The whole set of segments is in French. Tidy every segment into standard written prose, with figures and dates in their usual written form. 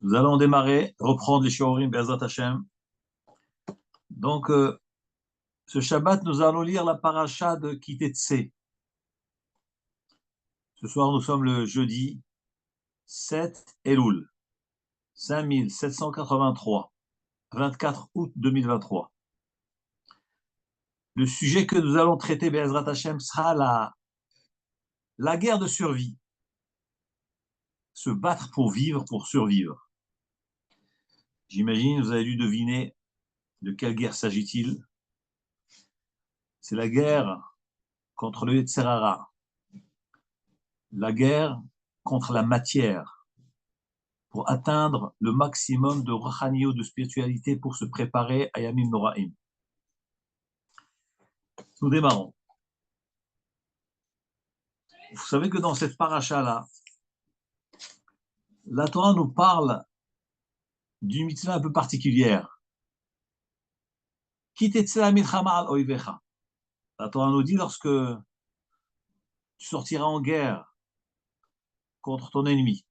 Nous allons démarrer, reprendre les shiurim Be'ezrat Hashem. Donc, ce Shabbat, nous allons lire la paracha de Ki Teitzei. Ce soir, nous sommes le jeudi 7 Elul, 5783, 24 août 2023. Le sujet que nous allons traiter, Be'ezrat Hashem, sera la guerre de survie. Se battre pour vivre, pour survivre. J'imagine, vous avez dû deviner de quelle guerre s'agit-il. C'est la guerre contre le Yetzer Hara, la guerre contre la matière, pour atteindre le maximum de rachanio, de spiritualité, pour se préparer à Yamim Noraim. Nous démarrons. Vous savez que dans cette paracha-là, la Torah nous parle d'une mitzvah un peu particulière. Ki tetzei hamilchama al oivecha. La Torah nous dit lorsque tu sortiras en guerre contre ton ennemi.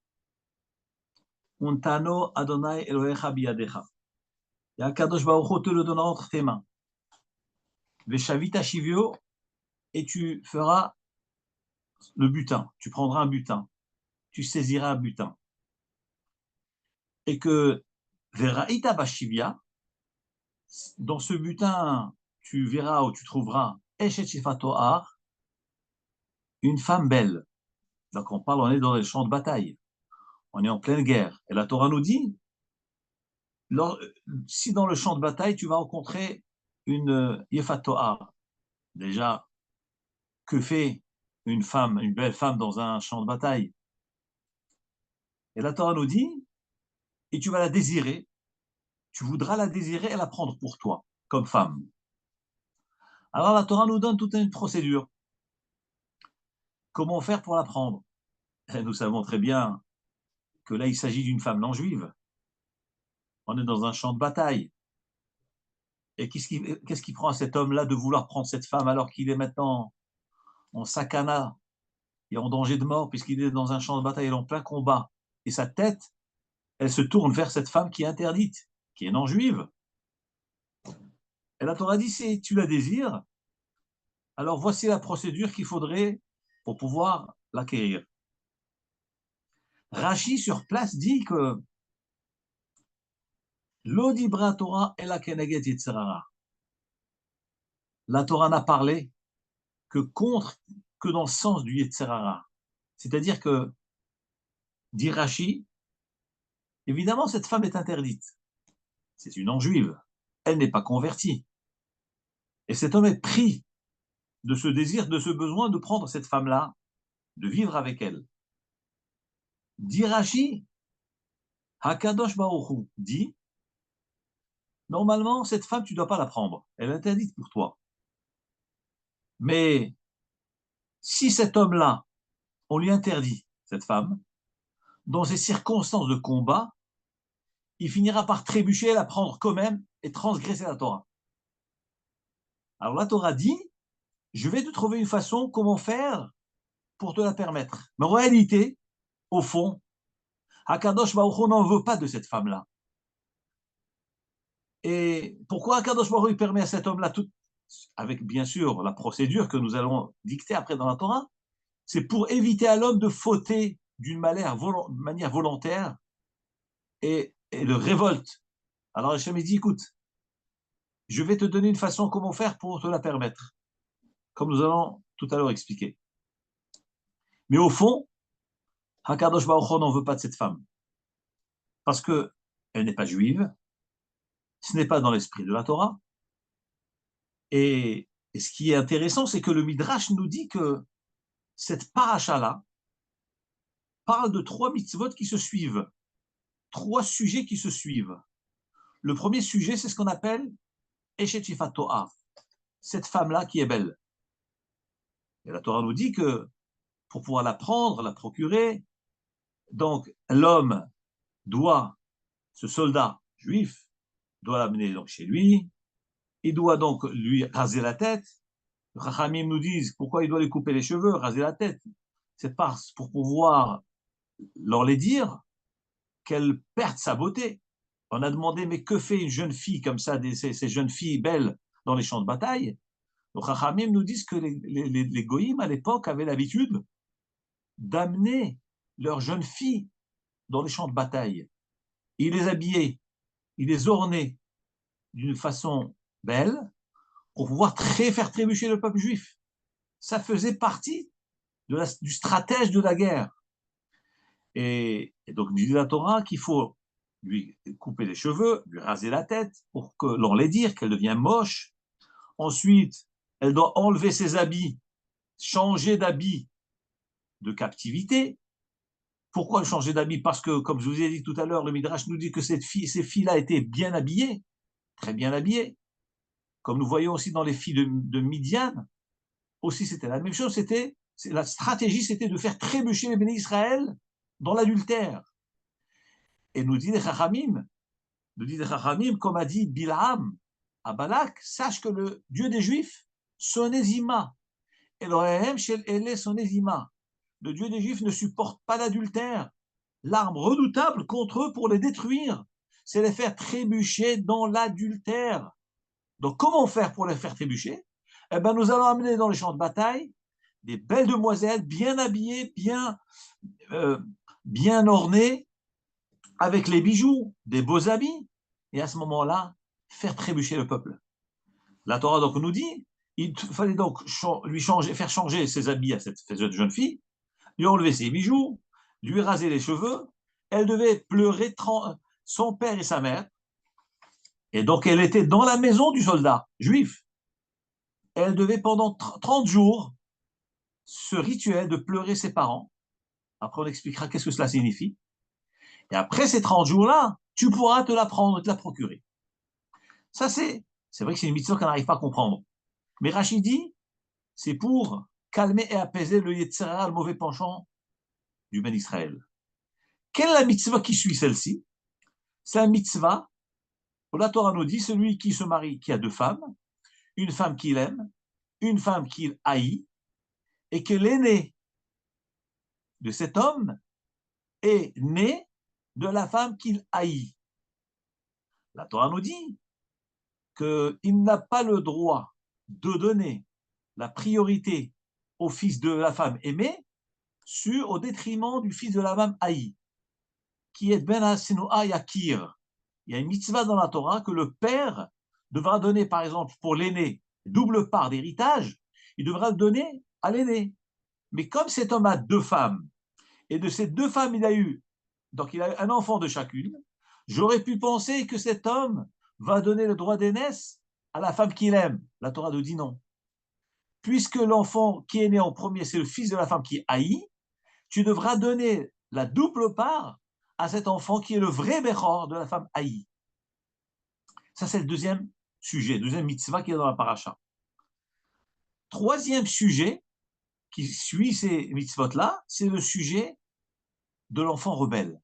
Untano Adonai Elohecha biyadecha. Et Akadosh Baruch Hu te le donnera entre tes mains. Veshavita shivio, et tu feras le butin. Tu prendras un butin. Tu saisiras un butin. Et que Veraita bashivia, dans ce butin, tu verras ou tu trouveras Eshet Shifatoar, une femme belle. Donc on est dans les champs de bataille. On est en pleine guerre. Et la Torah nous dit, si dans le champ de bataille, tu vas rencontrer une Yefatoar, déjà, que fait une femme, une belle femme dans un champ de bataille? Et la Torah nous dit, et tu vas la désirer, tu voudras la désirer et la prendre pour toi, comme femme. Alors la Torah nous donne toute une procédure. Comment faire pour la prendre? Et nous savons très bien que là, il s'agit d'une femme non juive. On est dans un champ de bataille. Et qu'est-ce qui prend à cet homme-là de vouloir prendre cette femme alors qu'il est maintenant en sakana et en danger de mort, puisqu'il est dans un champ de bataille, il est en plein combat. Et sa tête, elle se tourne vers cette femme qui est interdite, qui est non juive. Et la Torah dit, si tu la désires, alors voici la procédure qu'il faudrait pour pouvoir l'acquérir. Rashi sur place dit que l'odibra Torah est la keneget yitzhara. La Torah n'a parlé que dans le sens du yitzhara. C'est-à-dire que, dit Rashi, évidemment, cette femme est interdite. C'est une non-juive. Elle n'est pas convertie. Et cet homme est pris de ce désir, de ce besoin de prendre cette femme-là, de vivre avec elle. Dit Rashi, Hakadosh Baruch Hu dit, normalement, cette femme, tu ne dois pas la prendre. Elle est interdite pour toi. Mais si cet homme-là, on lui interdit cette femme, dans ces circonstances de combat, il finira par trébucher, la prendre quand même et transgresser la Torah. Alors la Torah dit, je vais te trouver une façon comment faire pour te la permettre. Mais en réalité, au fond, Hakadosh Baruch Hu n'en veut pas de cette femme-là. Et pourquoi Hakadosh Baruch Hu permet à cet homme-là, tout, avec bien sûr la procédure que nous allons dicter après dans la Torah, c'est pour éviter à l'homme de fauter d'une manière volontaire et de révolte. Alors Hachem dit, écoute, je vais te donner une façon comment faire pour te la permettre, comme nous allons tout à l'heure expliquer. Mais au fond, Hakadosh Baruch Hu n'en veut pas de cette femme, parce qu'elle n'est pas juive, ce n'est pas dans l'esprit de la Torah. Et ce qui est intéressant, c'est que le Midrash nous dit que cette paracha-là parle de 3 mitzvot qui se suivent, 3 sujets qui se suivent. Le premier sujet, c'est ce qu'on appelle Eshet Shifat To'a, cette femme-là qui est belle. Et la Torah nous dit que pour pouvoir la prendre, la procurer, donc l'homme doit, ce soldat juif, doit l'amener donc chez lui, il doit donc lui raser la tête. Rachamim nous disent pourquoi il doit lui couper les cheveux, raser la tête. C'est pour pouvoir leur les dire qu'elle perde sa beauté. On a demandé, mais que fait une jeune fille comme ça, ces jeunes filles belles dans les champs de bataille? Les Chachamim nous disent que les goïms à l'époque avaient l'habitude d'amener leurs jeunes filles dans les champs de bataille. Ils les habillaient, ils les ornaient d'une façon belle pour pouvoir faire trébucher le peuple juif. Ça faisait partie du stratège de la guerre. Et donc, il dit la Torah qu'il faut lui couper les cheveux, lui raser la tête pour que l'enlaidir, qu'elle devienne moche. Ensuite, elle doit enlever ses habits, changer d'habit de captivité. Pourquoi changer d'habit? Parce que, comme je vous ai dit tout à l'heure, le Midrash nous dit que ces filles-là étaient bien habillées, très bien habillées. Comme nous voyons aussi dans les filles de Midian, aussi c'était la même chose. La stratégie, c'était de faire trébucher les bénis Israël dans l'adultère. Et nous dit les Chachamim, comme a dit Bilham à Balak, sache que le Dieu des Juifs, Sonezima, Elohim shel ele Sonezima, le Dieu des Juifs ne supporte pas l'adultère. L'arme redoutable contre eux pour les détruire, c'est les faire trébucher dans l'adultère. Donc, comment faire pour les faire trébucher? Eh bien, nous allons amener dans les champs de bataille des belles demoiselles, bien habillées, bien ornées, avec les bijoux, des beaux habits, et à ce moment-là, faire trébucher le peuple. La Torah donc nous dit, il fallait donc faire changer ses habits à cette jeune fille, lui enlever ses bijoux, lui raser les cheveux, elle devait pleurer son père et sa mère, et donc elle était dans la maison du soldat juif. Elle devait pendant 30 jours ce rituel de pleurer ses parents. Après on expliquera qu'est-ce que cela signifie. Et après ces 30 jours-là, tu pourras te la prendre et te la procurer. Ça c'est vrai que c'est une mitzvah qu'on n'arrive pas à comprendre. Mais Rachid dit, c'est pour calmer et apaiser le Yetzirah, le mauvais penchant du Ben Israël. Quelle est la mitzvah qui suit celle-ci? C'est la mitzvah où la Torah nous dit, celui qui se marie, qui a 2 femmes, une femme qu'il aime, une femme qu'il haït, et que l'aîné de cet homme est né de la femme qu'il haït. La Torah nous dit qu'il n'a pas le droit de donner la priorité au fils de la femme aimée au détriment du fils de la femme haïe, qui est Ben Hasinoa Yakir. Il y a une mitzvah dans la Torah que le père devra donner, par exemple, pour l'aîné, double part d'héritage, il devra le donner à l'aîné. Mais comme cet homme a 2 femmes, et de ces 2 femmes, il a eu un enfant de chacune, j'aurais pu penser que cet homme va donner le droit d'aînesse à la femme qu'il aime. La Torah nous dit non. Puisque l'enfant qui est né en premier, c'est le fils de la femme qui haït, tu devras donner la double part à cet enfant qui est le vrai Bechor de la femme haïe. Ça, c'est le deuxième sujet, deuxième mitzvah qui est dans la paracha. Troisième sujet qui suit ces mitzvot-là, c'est le sujet de l'enfant rebelle.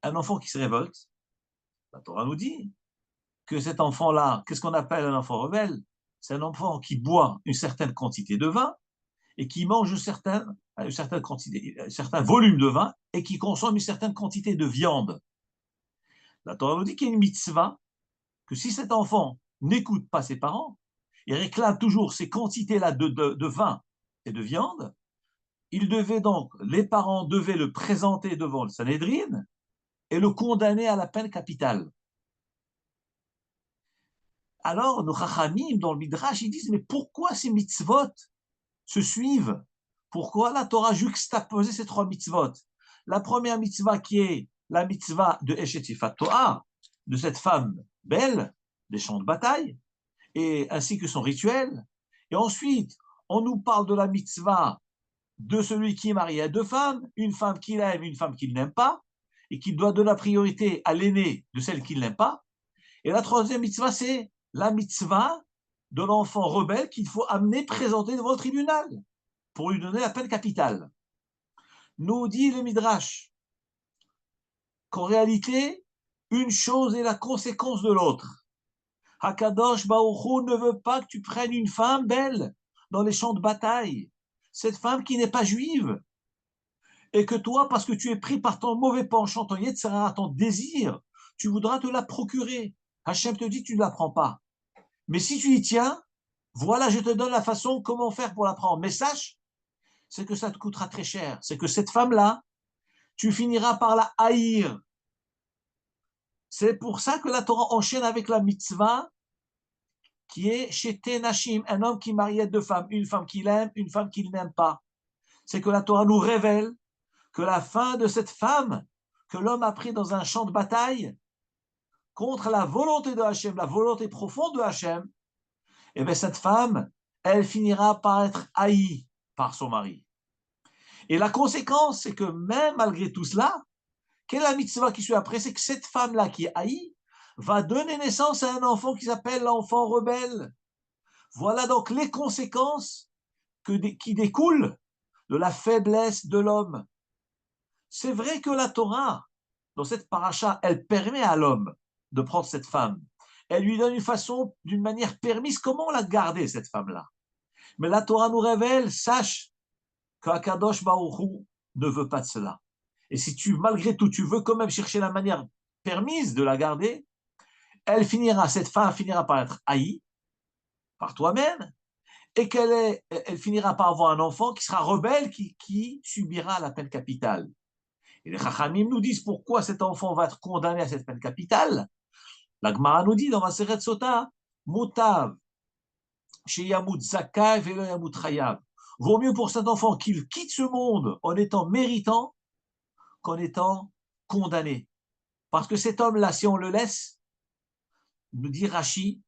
Un enfant qui se révolte, la Torah nous dit que cet enfant-là, qu'est-ce qu'on appelle un enfant rebelle? C'est un enfant qui boit une certaine quantité de vin et qui mange une certaine quantité, un certain volume de vin et qui consomme une certaine quantité de viande. La Torah nous dit qu'il y a une mitzvah, que si cet enfant n'écoute pas ses parents et réclame toujours ces quantités-là de vin et de viande, les parents devaient le présenter devant le Sanhédrin et le condamner à la peine capitale. Alors, nos Chachamim, dans le Midrash, ils disent, mais pourquoi ces mitzvot se suivent? Pourquoi la Torah juxtaposé ces 3 mitzvot? La première mitzvah qui est la mitzvah de Eshet Yifat Toar, de cette femme belle, des champs de bataille, et ainsi que son rituel. Et ensuite, on nous parle de la mitzvah de celui qui est marié à 2 femmes, une femme qu'il aime, une femme qu'il n'aime pas, et qui doit donner la priorité à l'aîné de celle qu'il n'aime pas. Et la troisième mitzvah, c'est la mitzvah de l'enfant rebelle qu'il faut amener, présenter devant le tribunal pour lui donner la peine capitale. Nous dit le Midrash qu'en réalité, une chose est la conséquence de l'autre. Hakadosh Baruch Hu ne veut pas que tu prennes une femme belle dans les champs de bataille. Cette femme qui n'est pas juive. et que toi, parce que tu es pris par ton mauvais penchant, ton Yetzirah, ton désir, tu voudras te la procurer. Hachem te dit que tu ne la prends pas. Mais si tu y tiens, voilà, je te donne la façon comment faire pour la prendre. Mais sache, c'est que ça te coûtera très cher. C'est que cette femme-là, tu finiras par la haïr. C'est pour ça que la Torah enchaîne avec la mitzvah qui est chez Tenashim, un homme qui mariait deux femmes, une femme qu'il aime, une femme qu'il n'aime pas. C'est que la Torah nous révèle que la fin de cette femme que l'homme a pris dans un champ de bataille contre la volonté de Hachem, la volonté profonde de Hachem, et bien cette femme, elle finira par être haïe par son mari. Et la conséquence, c'est que même malgré tout cela, quelle est la mitzvah qui suit après? C'est que cette femme-là qui est haïe va donner naissance à un enfant qui s'appelle l'enfant rebelle. Voilà donc les conséquences qui découlent de la faiblesse de l'homme. C'est vrai que la Torah, dans cette paracha, elle permet à l'homme de prendre cette femme. Elle lui donne une façon, d'une manière permise, comment la garder, cette femme-là. Mais la Torah nous révèle, sache qu'Akadosh Baruch Hu ne veut pas de cela. Et si tu, malgré tout, tu veux quand même chercher la manière permise de la garder, cette femme finira par être haïe par toi-même, et elle finira par avoir un enfant qui sera rebelle, qui subira la peine capitale. Et les Chachamim nous disent pourquoi cet enfant va être condamné à cette peine capitale. La Gemara nous dit dans Maseret Sota, Mutav, Sheyamut Zakai Velo Yamut Chayav. Vaut mieux pour cet enfant qu'il quitte ce monde en étant méritant qu'en étant condamné. Parce que cet homme-là, si on le laisse, nous dit Rashi,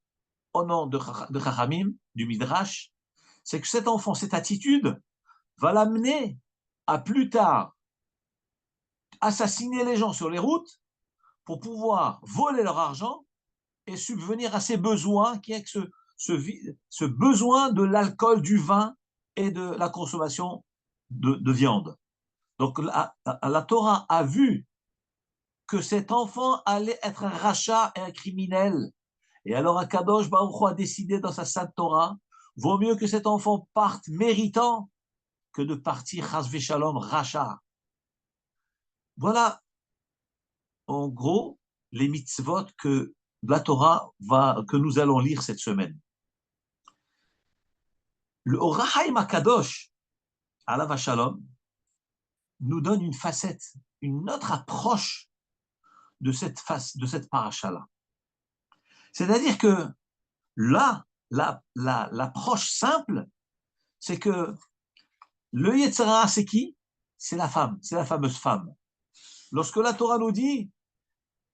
au nom de Chachamim, du Midrash, c'est que cet enfant, cette attitude, va l'amener à plus tard assassiner les gens sur les routes pour pouvoir voler leur argent et subvenir à ses besoins, qui est ce besoin de l'alcool, du vin et de la consommation de viande. Donc la Torah a vu que cet enfant allait être un rachat et un criminel. Et alors Akadosh Baruch Hu a décidé dans sa sainte Torah, vaut mieux que cet enfant parte méritant que de partir chas v'shalom rachat. Voilà, en gros, les mitzvot que la Torah que nous allons lire cette semaine. Le Or HaChaim HaKadosh, Alav Shalom, nous donne une facette, une autre approche de cette paracha-là. C'est-à-dire que là, l'approche simple, c'est que le Yetzirah, c'est qui? C'est la femme, c'est la fameuse femme. Lorsque la Torah nous dit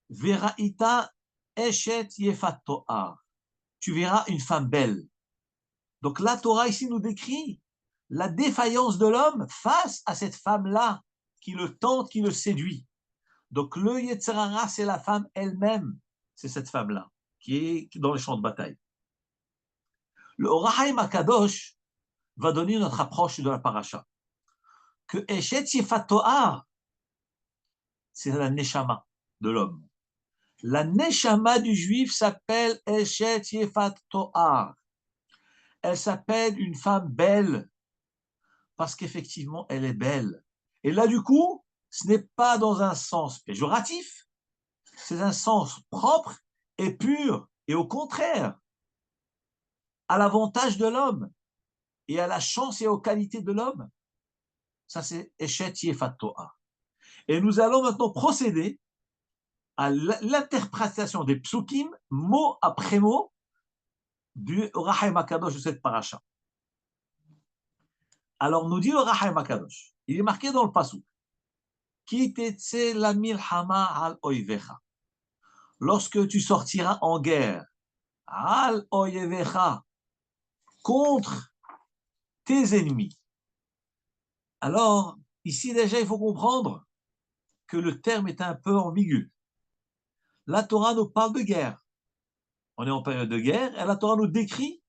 Veraita eshet yefat to'ar, tu verras une femme belle. Donc la Torah ici nous décrit la défaillance de l'homme face à cette femme-là qui le tente, qui le séduit. Donc le Yetzirah, c'est la femme elle-même, c'est cette femme-là qui est dans les champs de bataille. Le Or HaChaim HaKadosh va donner notre approche de la paracha. Que Eshet Yefat To'ar, c'est la Neshama de l'homme. La Neshama du juif s'appelle Eshet Yefat To'ar. Elle s'appelle une femme belle, parce qu'effectivement, elle est belle. Et là, du coup, ce n'est pas dans un sens péjoratif, c'est un sens propre et pur, et au contraire, à l'avantage de l'homme, et à la chance et aux qualités de l'homme. Ça, c'est Eshet Yefat To'ar. Et nous allons maintenant procéder à l'interprétation des psukim, mot après mot, du Or HaChaim HaKadosh de cette paracha. Alors, nous dit le Or HaChaim HaKadosh, il est marqué dans le pasuk, Ki tetze la milchama al oivecha. Lorsque tu sortiras en guerre, al oivecha, contre tes ennemis. Alors, ici déjà, il faut comprendre que le terme est un peu ambigu. La Torah nous parle de guerre. On est en période de guerre, et la Torah nous décrit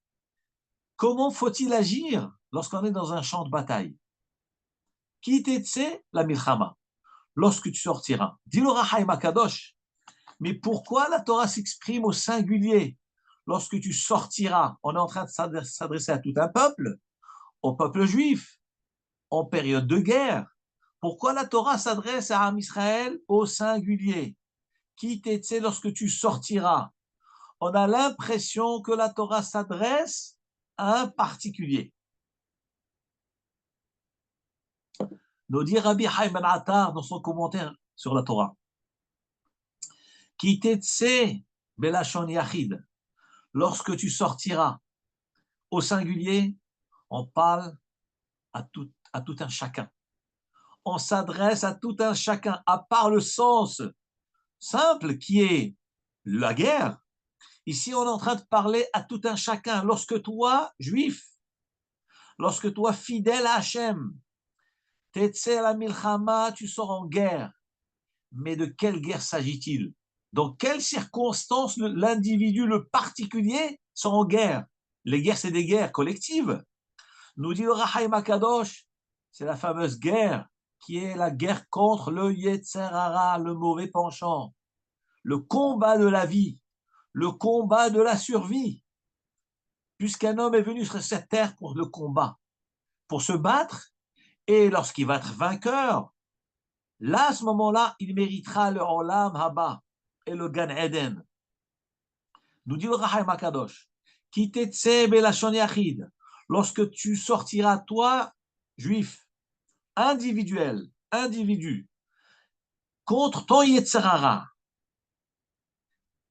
comment faut-il agir lorsqu'on est dans un champ de bataille. Ki tetse la milchama. Lorsque tu sortiras. Dit le Or HaChaim HaKadosh. Mais pourquoi la Torah s'exprime au singulier? Lorsque tu sortiras, on est en train de s'adresser à tout un peuple, au peuple juif, en période de guerre. Pourquoi la Torah s'adresse à Am Israël au singulier? Qui t'étais lorsque tu sortiras? On a l'impression que la Torah s'adresse à un particulier. Nous dit Rabbi Chaim Ben Attar dans son commentaire sur la Torah. Qui t'étais belashon yachid? Lorsque tu sortiras au singulier, on parle à tout un chacun. On s'adresse à tout un chacun, à part le sens simple qui est la guerre. Ici, on est en train de parler à tout un chacun. Lorsque toi, juif, lorsque toi, fidèle à Hachem, t'etze la milchama, tu sors en guerre. Mais de quelle guerre s'agit-il? Dans quelles circonstances l'individu, le particulier, sort en guerre? Les guerres, c'est des guerres collectives. Nous dit le Rahaim Akadosh, c'est la fameuse guerre qui est la guerre contre le Yetzer Hara, le mauvais penchant, le combat de la vie, le combat de la survie, puisqu'un homme est venu sur cette terre pour le combat, pour se battre, et lorsqu'il va être vainqueur, là, à ce moment-là, il méritera le Olam Haba et le Gan Eden. Nous dit le Rahaim Akadosh, Ki tetze belashon yachid, lorsque tu sortiras, toi, juif, individu, contre ton Yetzirara,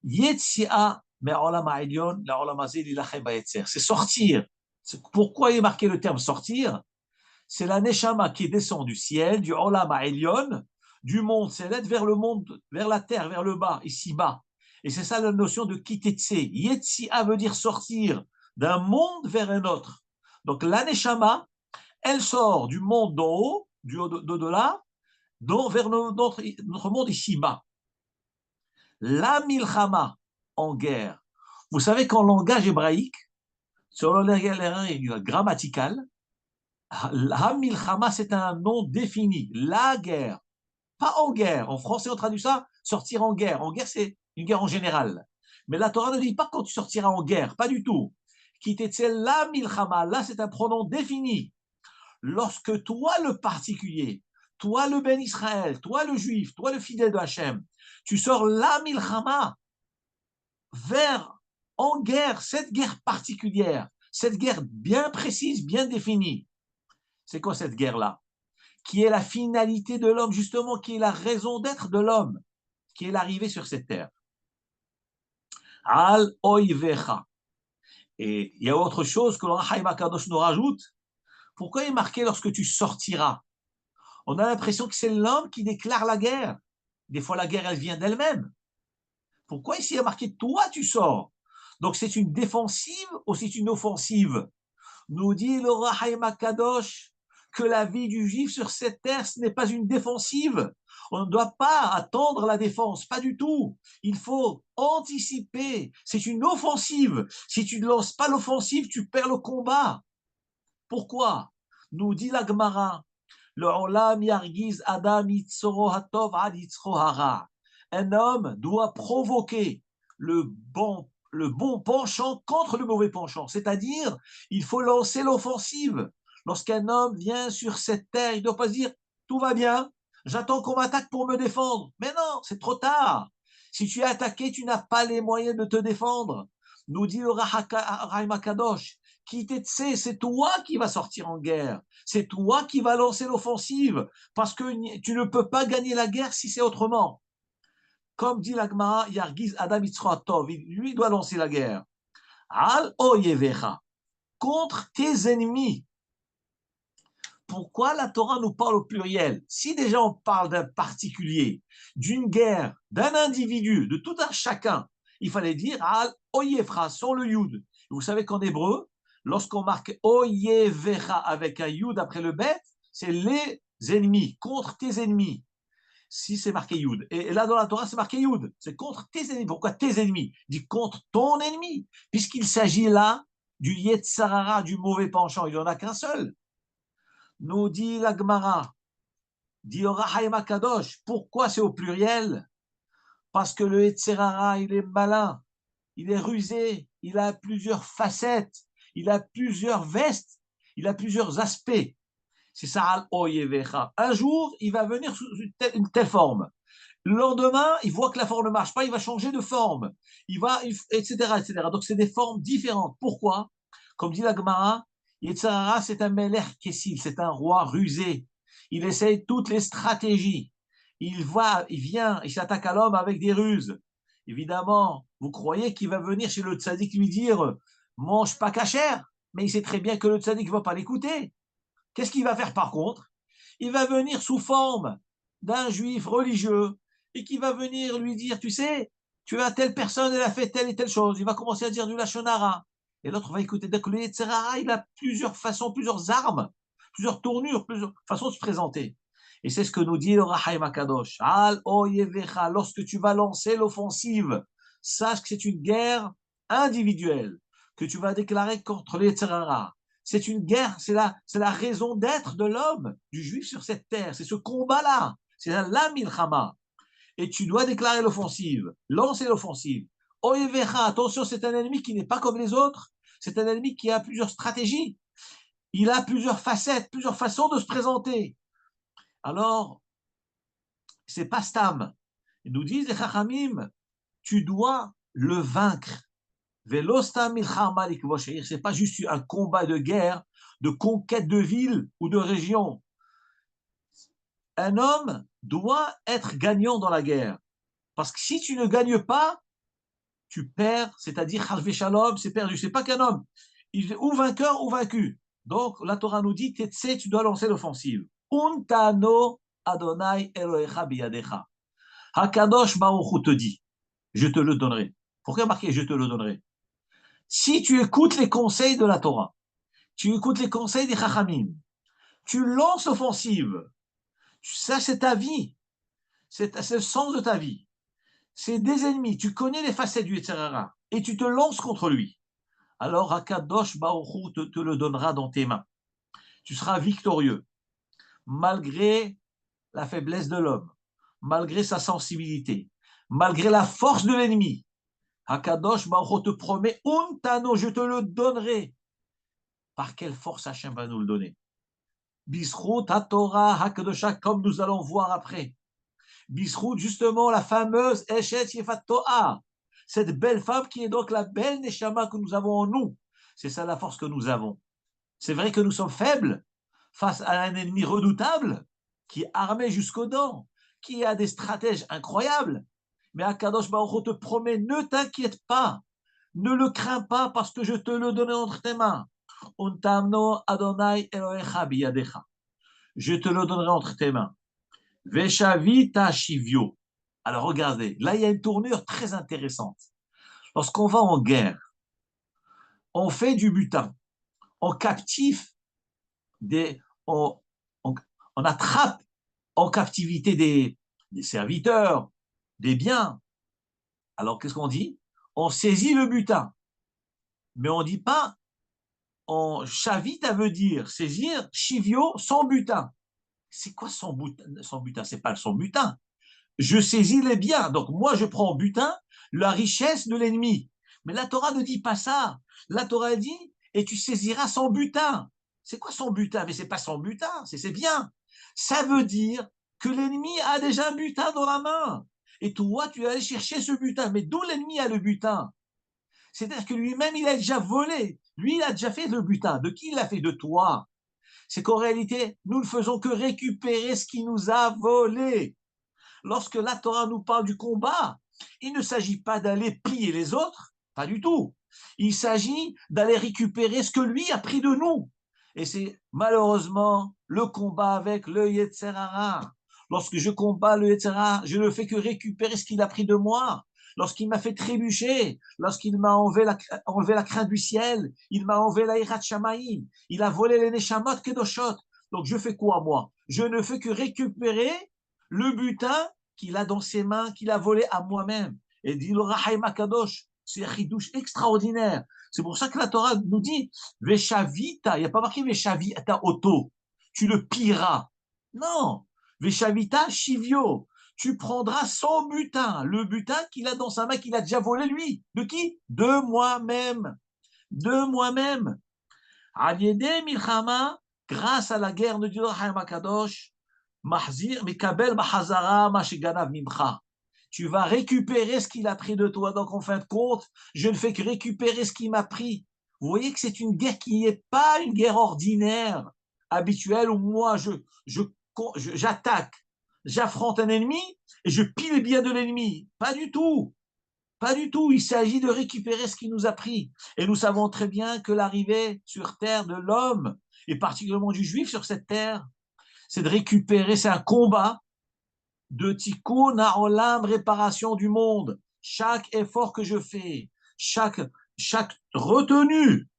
Yetzia, mais Olam Ha'elyon, la Olam Hazeh, l'ilachem ba'yetzer. C'est sortir. Pourquoi il est marqué le terme sortir? C'est la Neshama qui descend du ciel, du Olam Ha'elyon, du monde céleste vers le monde, vers la terre, vers le bas, ici-bas. Et c'est ça la notion de kitetse. Yetzia veut dire sortir d'un monde vers un autre. Donc la Neshama, elle sort du monde d'en haut, du au-delà, vers notre monde ici-bas. La milchama, en guerre. Vous savez qu'en langage hébraïque, sur le règle grammaticale, la milchama, c'est un nom défini. La guerre. Pas en guerre. En français, on traduit ça, sortir en guerre. En guerre, c'est une guerre en général. Mais la Torah ne dit pas quand tu sortiras en guerre. Pas du tout. La milchama, là, c'est un pronom défini. Lorsque toi, le particulier, toi, le Ben Israël, toi, le juif, toi, le fidèle de Hachem, tu sors la milchama vers en guerre, cette guerre particulière, cette guerre bien précise, bien définie. C'est quoi cette guerre-là? Qui est la finalité de l'homme, justement, qui est la raison d'être de l'homme, qui est l'arrivée sur cette terre. Al oivecha. Et il y a autre chose que le Rahaim Akadosh nous rajoute. Pourquoi il est marqué lorsque tu sortiras? On a l'impression que c'est l'homme qui déclare la guerre. Des fois, la guerre, elle vient d'elle-même. Pourquoi ici il y a marqué toi, tu sors? Donc, c'est une défensive ou c'est une offensive? Nous dit le Rahaim Akadosh que la vie du juif sur cette terre, ce n'est pas une défensive. On ne doit pas attendre la défense, pas du tout. Il faut anticiper. C'est une offensive. Si tu ne lances pas l'offensive, tu perds le combat. Pourquoi? Nous dit la Gemara, le olam yargiz adam yitzoro hatov ad yitzro hara. Un homme doit provoquer le bon penchant contre le mauvais penchant. C'est-à-dire, il faut lancer l'offensive. Lorsqu'un homme vient sur cette terre, il ne doit pas se dire tout va bien, j'attends qu'on m'attaque pour me défendre. Mais non, c'est trop tard. Si tu es attaqué, tu n'as pas les moyens de te défendre. Nous dit le Rahaim Akadosh, qui t'est, c'est toi qui vas sortir en guerre. C'est toi qui vas lancer l'offensive. Parce que tu ne peux pas gagner la guerre si c'est autrement. Comme dit l'Agmara, Yargiz Adam Yitzroatov, lui doit lancer la guerre. Al oyevecha, contre tes ennemis. Pourquoi la Torah nous parle au pluriel? Si déjà on parle d'un particulier, d'une guerre, d'un individu, de tout un chacun, il fallait dire Al oyevcha, sur le yud. Vous savez qu'en hébreu, lorsqu'on marque oyevecha avec un yud après le bet, c'est les ennemis, contre tes ennemis. Si c'est marqué Yud. Et là, dans la Torah, c'est marqué Yud. C'est contre tes ennemis. Pourquoi tes ennemis? Dit contre ton ennemi. Puisqu'il s'agit là du Yetzarara, du mauvais penchant. Il n'y en a qu'un seul. Nous dit la Gemara, dit Orahaim Akadosh. Pourquoi c'est au pluriel? Parce que le Yetzarara, il est malin. Il est rusé. Il a plusieurs facettes. Il a plusieurs vestes. Il a plusieurs aspects. C'est ça, al-oyevecha. Un jour, il va venir sous une telle forme. Le lendemain, il voit que la forme ne marche pas, il va changer de forme. Il va, etc., etc. Donc, c'est des formes différentes. Pourquoi? Comme dit la Gemara, Yetzirara, c'est un melech kessil, c'est un roi rusé. Il essaye toutes les stratégies. Il vient, il s'attaque à l'homme avec des ruses. Évidemment, vous croyez qu'il va venir chez le tzaddik lui dire mange pas cachère, mais il sait très bien que le tzaddik ne va pas l'écouter. Qu'est-ce qu'il va faire par contre? Il va venir sous forme d'un juif religieux et qui va venir lui dire, tu sais, tu as telle personne, elle a fait telle et telle chose. Il va commencer à dire du lachonara. Et l'autre va écouter. Donc le Yetzirara, il a plusieurs façons, plusieurs armes, plusieurs tournures, plusieurs façons de se présenter. Et c'est ce que nous dit le Rahaim Akadosh. Al oyevecha, lorsque tu vas lancer l'offensive, sache que c'est une guerre individuelle que tu vas déclarer contre le Yetzirara. C'est une guerre, c'est la raison d'être de l'homme, du juif sur cette terre. C'est ce combat-là. C'est la milchama. Et tu dois déclarer l'offensive, lancer l'offensive. Oyevecha, attention, c'est un ennemi qui n'est pas comme les autres. C'est un ennemi qui a plusieurs stratégies. Il a plusieurs facettes, plusieurs façons de se présenter. Alors, c'est pas stam. Ils nous disent les chachamim, tu dois le vaincre. C'est pas juste un combat de guerre, de conquête de ville ou de région. Un homme doit être gagnant dans la guerre. Parce que si tu ne gagnes pas, tu perds, c'est-à-dire Harvé Shalom, c'est perdu. C'est pas qu'un homme. Il est ou vainqueur ou vaincu. Donc la Torah nous dit, tu dois lancer l'offensive. Untano Adonai Elohecha biyadecha. Hakadosh Baruch Hu te dit, je te le donnerai. Pourquoi marquer je te le donnerai? Si tu écoutes les conseils de la Torah, tu écoutes les conseils des Chachamim, tu lances l'offensive, ça c'est ta vie, c'est le sens de ta vie. C'est des ennemis, tu connais les facettes du Yetzirara et tu te lances contre lui. Alors Hakadosh Baruch Hu te le donnera dans tes mains. Tu seras victorieux, malgré la faiblesse de l'homme, malgré sa sensibilité, malgré la force de l'ennemi. Hakadosh Baruch Hu te promet, Untano, je te le donnerai. Par quelle force Hachem va nous le donner? Bisrout Torah Hakadosha, comme nous allons voir après. Bisrout, justement, la fameuse Eshet Yefat Toa, cette belle femme qui est donc la belle Neshama que nous avons en nous. C'est ça la force que nous avons. C'est vrai que nous sommes faibles face à un ennemi redoutable qui est armé jusqu'aux dents, qui a des stratèges incroyables. Mais Akadosh Baruch Hu te promet, ne t'inquiète pas, ne le crains pas parce que je te le donne entre tes mains. Untamno Adonai Elohecha biyadecha. Je te le donnerai entre tes mains. Veshavita shivyo. Alors regardez, là il y a une tournure très intéressante. Lorsqu'on va en guerre, on fait du butin, on captive on, on attrape en captivité des serviteurs, des biens. Alors qu'est-ce qu'on dit? On saisit le butin, mais on ne dit pas en chavita veut dire saisir, chivio, son butin. C'est quoi son butin? Son butin, c'est pas son butin. Je saisis les biens. Donc moi, je prends en butin la richesse de l'ennemi. Mais la Torah ne dit pas ça. La Torah dit, et tu saisiras son butin. C'est quoi son butin? Mais c'est pas son butin, c'est ses biens. Ça veut dire que l'ennemi a déjà un butin dans la main. Et toi, tu vas aller chercher ce butin. Mais d'où l'ennemi a le butin? C'est-à-dire que lui-même, il a déjà volé. Lui, il a déjà fait le butin. De qui il l'a fait? De toi. C'est qu'en réalité, nous ne faisons que récupérer ce qui nous a volé. Lorsque la Torah nous parle du combat, il ne s'agit pas d'aller piller les autres, pas du tout. Il s'agit d'aller récupérer ce que lui a pris de nous. Et c'est malheureusement le combat avec le Yetzirara. Lorsque je combats le Yetzirara, je ne fais que récupérer ce qu'il a pris de moi. Lorsqu'il m'a fait trébucher, lorsqu'il m'a enlevé la crainte du ciel, il m'a enlevé la Hirat Shamaïm, il a volé les Neshamot Kedoshot. Donc je fais quoi moi? Je ne fais que récupérer le butin qu'il a dans ses mains, qu'il a volé à moi-même. Et dit le Rahaim Akadosh, c'est un chidouche extraordinaire. C'est pour ça que la Torah nous dit Veshavita, il n'y a pas marqué Veshavita auto, tu le pilleras. Non, Veshavita Shivio, tu prendras son butin, le butin qu'il a dans sa main, qu'il a déjà volé lui. De qui? De moi-même. De moi-même. Aliede Milchama grâce à la guerre, nous dit le Chaim Akadosh, Mahzir, Mikabel, Mahazara, Mashiganav, Mimcha. Tu vas récupérer ce qu'il a pris de toi. Donc, en fin de compte, je ne fais que récupérer ce qu'il m'a pris. Vous voyez que c'est une guerre qui n'est pas une guerre ordinaire, habituelle, où moi, j'attaque, j'affronte un ennemi et je pille les biens de l'ennemi. Pas du tout. Pas du tout. Il s'agit de récupérer ce qu'il nous a pris. Et nous savons très bien que l'arrivée sur terre de l'homme, et particulièrement du juif sur cette terre, c'est de récupérer, c'est un combat de tikkun ha'olam, réparation du monde. Chaque effort que je fais, chaque retenue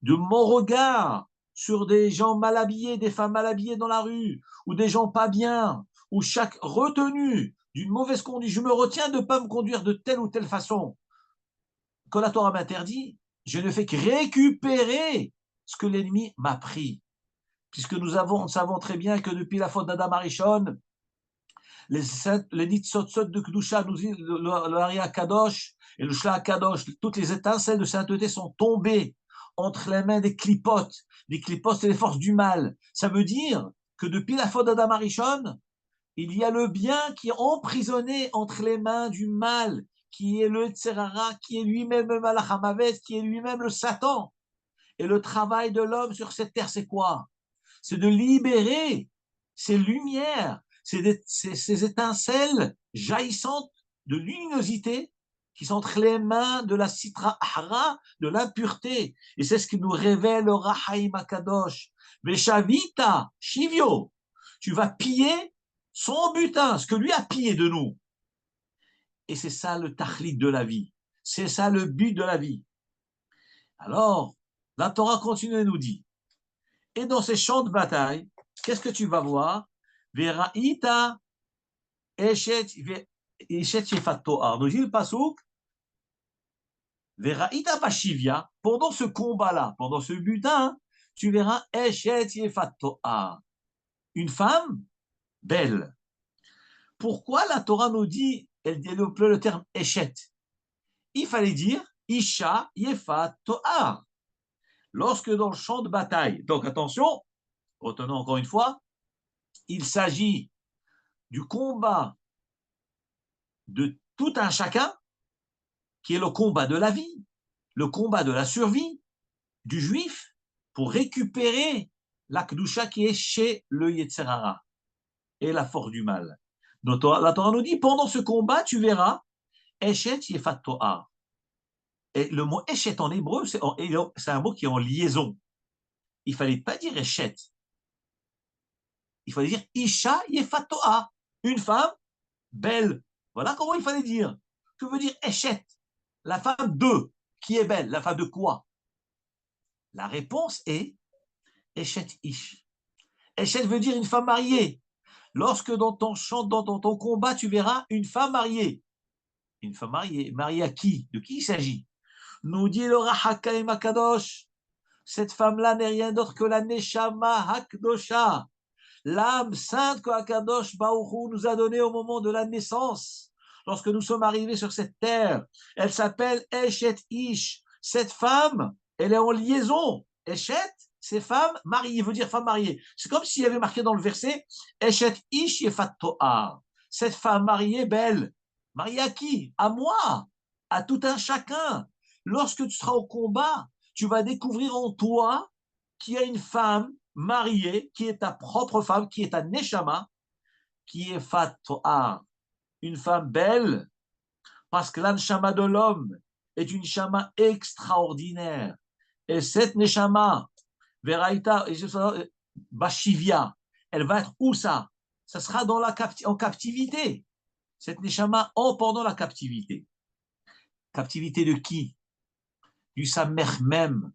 de mon regard sur des gens mal habillés, des femmes mal habillées dans la rue, ou des gens pas bien, ou chaque retenue d'une mauvaise conduite, je me retiens de ne pas me conduire de telle ou telle façon. Quand la Torah m'interdit, je ne fais que récupérer ce que l'ennemi m'a pris. Puisque nous savons très bien que depuis la faute d'Adam Arishon, les Nitzotzot de Kedusha, nous dit le Haria Kadosh et le Shla Kadosh, toutes les étincelles de sainteté sont tombées entre les mains des clipotes. Les clipotes, c'est les forces du mal. Ça veut dire que depuis la faute d'Adam Arishon, il y a le bien qui est emprisonné entre les mains du mal, qui est le Tserara, qui est lui-même le Malach HaMavet, qui est lui-même le Satan. Et le travail de l'homme sur cette terre, c'est quoi? C'est de libérer ces lumières, ces étincelles jaillissantes de luminosité qui sont entre les mains de la Sitra Ahra, de l'impureté. Et c'est ce que nous révèle le Rahaim Akadosh. Veshavita, Shivio, tu vas piller son butin, ce que lui a pillé de nous. Et c'est ça le tachlit de la vie. C'est ça le but de la vie. Alors, la Torah continue et nous dit, et dans ces champs de bataille, qu'est-ce que tu vas voir? Veraita eshet yefat toar. Nous dit le pasouk, Veraita bashivia, pendant ce combat-là, pendant ce butin, tu verras eshet yefat toar. Une femme belle. Pourquoi la Torah nous dit, elle développe le terme eshet? Il fallait dire isha yefat toar. Lorsque dans le champ de bataille, donc attention, retenons encore une fois, il s'agit du combat de tout un chacun, qui est le combat de la vie, le combat de la survie du juif pour récupérer la Kedusha qui est chez le Yetzerara et la force du mal. Donc, la Torah nous dit, pendant ce combat, tu verras, Eshet Yefat To'ar. Et le mot Eshet en hébreu, c'est un mot qui est en liaison. Il ne fallait pas dire Eshet. Il fallait dire Isha Yefat To'ar. Une femme belle. Voilà comment il fallait dire. Que veut dire Eshet? La femme de, qui est belle. La femme de quoi? La réponse est Eshet Ish. Eshet veut dire une femme mariée. Lorsque dans ton chant, dans ton combat, tu verras une femme mariée. Une femme mariée. Mariée à qui? De qui il s'agit? Nous dit le Rahakaim Akadosh. Cette femme-là n'est rien d'autre que la Neshama Hakdosha, l'âme sainte que Akadosh Baruch nous a donnée au moment de la naissance. Lorsque nous sommes arrivés sur cette terre, elle s'appelle Eshet Ish. Cette femme, elle est en liaison. Eshet, c'est femme mariée, veut dire femme mariée. C'est comme s'il y avait marqué dans le verset Eshet Ish Yefat To'ar. Cette femme mariée belle. Mariée à qui? À moi, à tout un chacun. Lorsque tu seras au combat, tu vas découvrir en toi qu'il y a une femme mariée, qui est ta propre femme, qui est ta neshama, qui est Fat To'ar, une femme belle, parce que l'anshama de l'homme est une shama extraordinaire. Et cette neshama, Veraita, Bashivia, elle va être où ça? Ça sera en captivité. Cette neshama pendant la captivité. Captivité de qui? Du Samer même,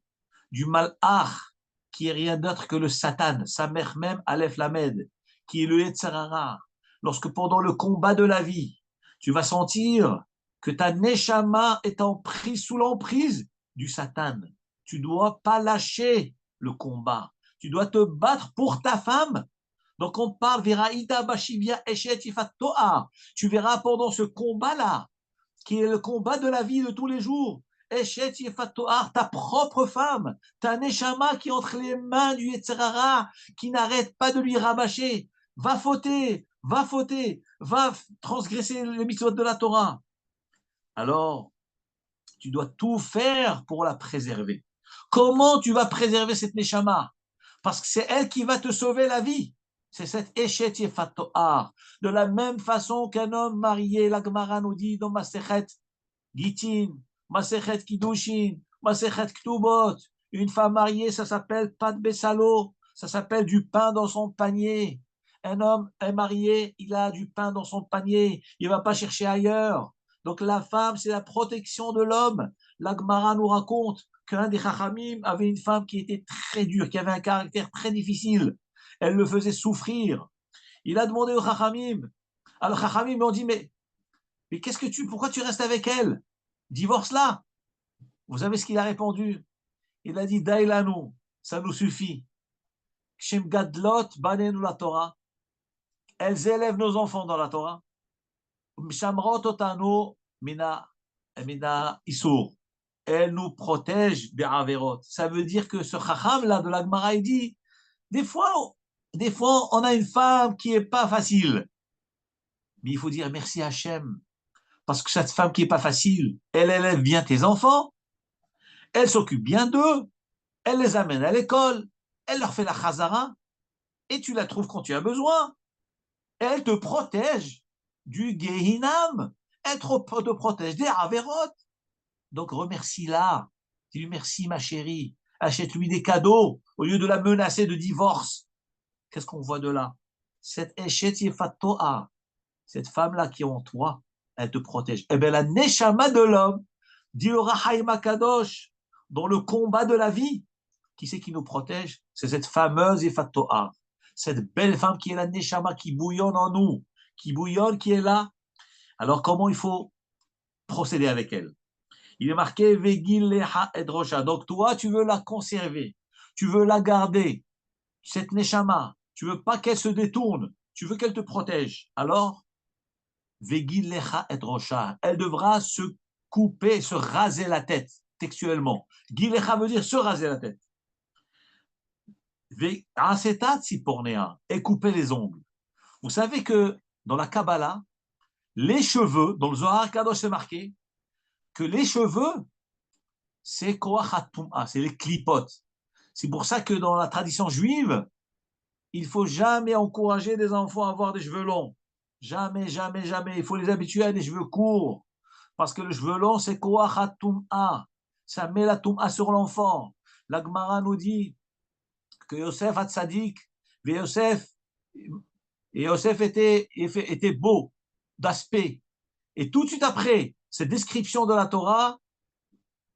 du Malach, qui est rien d'autre que le Satan, Samer même, Aleph Lamed, qui est le Yetzarara. Lorsque pendant le combat de la vie, tu vas sentir que ta Neshama est sous l'emprise du Satan. Tu ne dois pas lâcher le combat. Tu dois te battre pour ta femme. Donc on parle, Veraïda Bashivia Eshet Yefat To'ar. Tu verras pendant ce combat-là, qui est le combat de la vie de tous les jours, Eshet Yefat Toar, ta propre femme, ta Neshama qui est entre les mains du Yetzer Hara, qui n'arrête pas de lui rabâcher, va fauter, va transgresser les mitzvot de la Torah. Alors, tu dois tout faire pour la préserver. Comment tu vas préserver cette Neshama? Parce que c'est elle qui va te sauver la vie. C'est cette Eshet Yefat Toar. De la même façon qu'un homme marié, la Gemara nous dit dans Masechet Gitin, Masechet Kiddushin, Masechet Ktubot, une femme mariée, ça s'appelle Pat Besalo, ça s'appelle du pain dans son panier. Un homme est marié, il a du pain dans son panier, il ne va pas chercher ailleurs. Donc la femme, c'est la protection de l'homme. La Gemara nous raconte qu'un des Chachamim avait une femme qui était très dure, qui avait un caractère très difficile. Elle le faisait souffrir. Il a demandé au Chachamim. Alors Chachamim lui ont dit, mais pourquoi tu restes avec elle? Divorce-la. Vous savez ce qu'il a répondu? Il a dit, Dailanu, ça nous suffit. Shem Gadlot banenu la Torah. Elles élèvent nos enfants dans la Torah. Shamrot otanu mina isur. Elles nous protègent des averot. Ça veut dire que ce chacham là de la Gemara, il dit, des fois, on a une femme qui est pas facile. Mais il faut dire merci Hachem. Parce que cette femme qui est pas facile, elle élève bien tes enfants, elle s'occupe bien d'eux, elle les amène à l'école, elle leur fait la chazara, et tu la trouves quand tu as besoin. Elle te protège du Gehinam, elle te protège des averot. Donc remercie-la, dis-lui merci ma chérie, achète-lui des cadeaux au lieu de la menacer de divorce. Qu'est-ce qu'on voit de là? Cette Eshet Yefat Toar, cette femme-là qui est en toi, elle te protège. Eh bien, la Neshama de l'homme, dit le Rahaim Akadosh, dans le combat de la vie, qui c'est qui nous protège? C'est cette fameuse Yefat Toar, cette belle femme qui est la Neshama, qui bouillonne en nous, qui bouillonne, qui est là. Alors, comment il faut procéder avec elle? Il est marqué Vegil Leha Edrosha. Donc, toi, tu veux la conserver, tu veux la garder, cette Neshama, tu veux pas qu'elle se détourne, tu veux qu'elle te protège. Alors, Vegil Lecha et Rocha, elle devra se couper, se raser la tête, textuellement. Gilecha veut dire se raser la tête. Asetat Sipornea, et couper les ongles. Vous savez que dans la Kabbalah, les cheveux, dans le Zohar Kadosh, c'est marqué que les cheveux, c'est Koach HaTum'a, c'est les clipotes. C'est pour ça que dans la tradition juive, il ne faut jamais encourager des enfants à avoir des cheveux longs. Jamais, jamais, jamais. Il faut les habituer à des cheveux courts. Parce que le cheveu long, c'est Koach HaTum'a. Ça met la Tum'a sur l'enfant. La Gemara nous dit que Yosef a tzadik, et Yosef était beau d'aspect. Et tout de suite après, cette description de la Torah,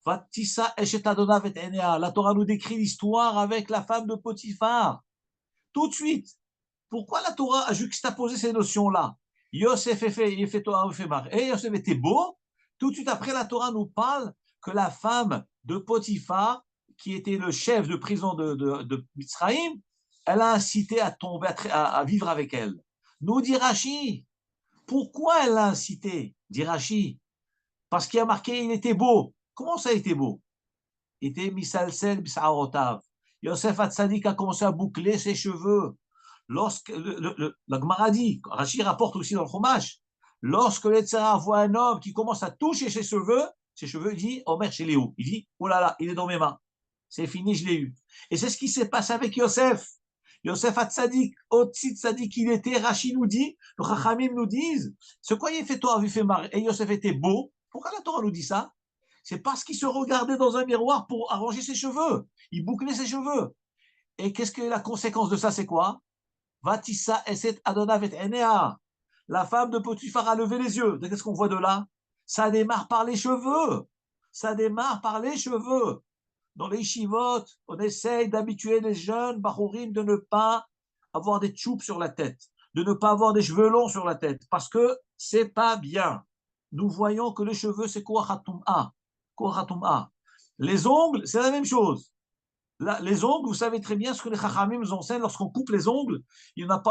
Vatissa Eshet Adonav et Enea. La Torah nous décrit l'histoire avec la femme de Potiphar. Tout de suite. Pourquoi la Torah a juxtaposé ces notions-là? Yosef et Yosef était beau. Tout de suite après, la Torah nous parle que la femme de Potiphar, qui était le chef de prison de Mitzraïm, elle a incité à tomber, à vivre avec elle. Nous dit Rashi, pourquoi elle l'a incité? Dit Rashi, parce qu'il y a marqué il était beau. Comment ça, il était beau? Il était misalsel b'sa'arotav. Yosef Hatzadik a commencé à boucler ses cheveux. Lorsque la Gemara dit, Rashi rapporte aussi dans le Chumash, lorsque l'Etzera voit un homme qui commence à toucher ses cheveux, il dit, Omer chez Léo, il dit, oh là là, il est dans mes mains. C'est fini, je l'ai eu. Et c'est ce qui s'est passé avec Yosef. Yosef Hatzadik, Otsi Tzadik, il était, Rashi nous dit, le Chachamim nous disent, ce quoi il fait toi, vu fait mar, et Yosef était beau. Pourquoi la Torah nous dit ça? C'est parce qu'il se regardait dans un miroir pour arranger ses cheveux. Il bouclait ses cheveux. Et qu'est-ce que la conséquence de ça, c'est quoi? Vatissa eset adonavet enea. La femme de Potiphar a levé les yeux. Qu'est-ce qu'on voit de là? Ça démarre par les cheveux. Ça démarre par les cheveux. Dans les shivot, on essaye d'habituer les jeunes barourim de ne pas avoir des tchoupes sur la tête, de ne pas avoir des cheveux longs sur la tête, parce que c'est pas bien. Nous voyons que les cheveux, c'est koachatum'a. Les ongles, c'est la même chose. Là, les ongles, vous savez très bien ce que les chachamim nous enseignent lorsqu'on coupe les ongles.